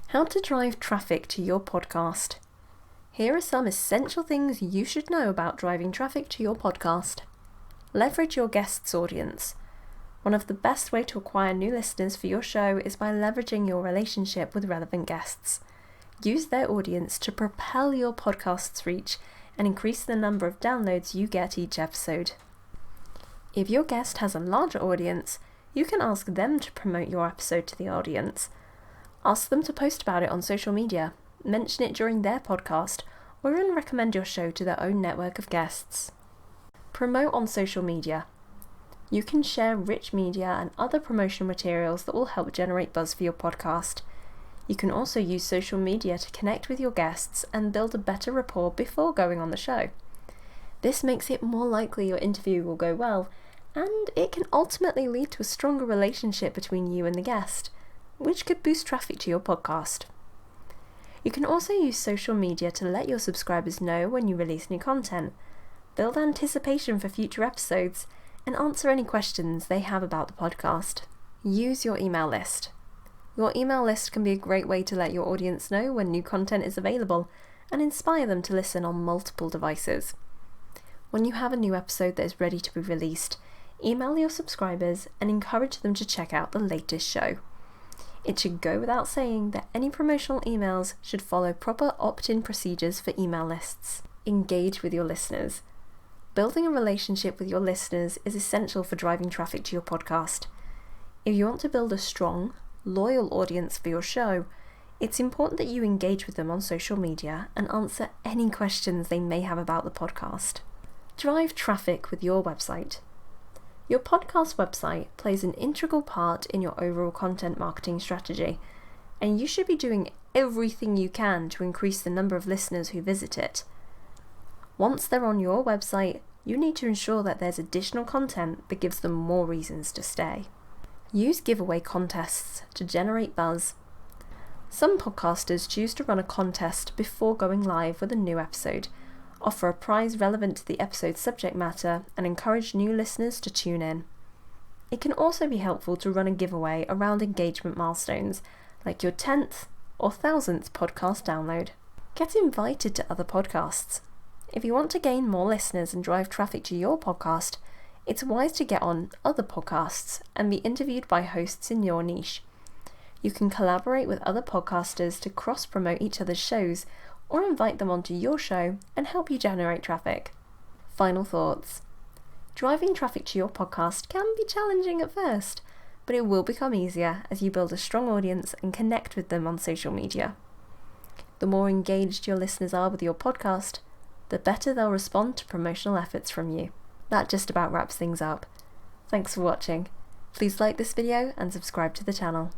How to drive traffic to your podcast. Here are some essential things you should know about driving traffic to your podcast. Leverage your guest's audience. One of the best ways to acquire new listeners for your show is by leveraging your relationship with relevant guests. Use their audience to propel your podcast's reach and increase the number of downloads you get each episode. If your guest has a larger audience, you can ask them to promote your episode to the audience. Ask them to post about it on social media, mention it during their podcast, or even recommend your show to their own network of guests. Promote on social media. You can share rich media and other promotional materials that will help generate buzz for your podcast. You can also use social media to connect with your guests and build a better rapport before going on the show. This makes it more likely your interview will go well, and it can ultimately lead to a stronger relationship between you and the guest, which could boost traffic to your podcast. You can also use social media to let your subscribers know when you release new content, build anticipation for future episodes, and answer any questions they have about the podcast. Use your email list. Your email list can be a great way to let your audience know when new content is available and inspire them to listen on multiple devices. When you have a new episode that is ready to be released, email your subscribers and encourage them to check out the latest show. It should go without saying that any promotional emails should follow proper opt-in procedures for email lists. Engage with your listeners. Building a relationship with your listeners is essential for driving traffic to your podcast. If you want to build a strong, loyal audience for your show, it's important that you engage with them on social media and answer any questions they may have about the podcast. Drive traffic with your website. Your podcast website plays an integral part in your overall content marketing strategy, and you should be doing everything you can to increase the number of listeners who visit it. Once they're on your website, you need to ensure that there's additional content that gives them more reasons to stay. Use giveaway contests to generate buzz. Some podcasters choose to run a contest before going live with a new episode, offer a prize relevant to the episode's subject matter, and encourage new listeners to tune in. It can also be helpful to run a giveaway around engagement milestones, like your 10th or 1000th podcast download. Get invited to other podcasts. If you want to gain more listeners and drive traffic to your podcast, it's wise to get on other podcasts and be interviewed by hosts in your niche. You can collaborate with other podcasters to cross-promote each other's shows, or invite them onto your show and help you generate traffic. Final thoughts. Driving traffic to your podcast can be challenging at first, but it will become easier as you build a strong audience and connect with them on social media. The more engaged your listeners are with your podcast, the better they'll respond to promotional efforts from you. That just about wraps things up. Thanks for watching. Please like this video and subscribe to the channel.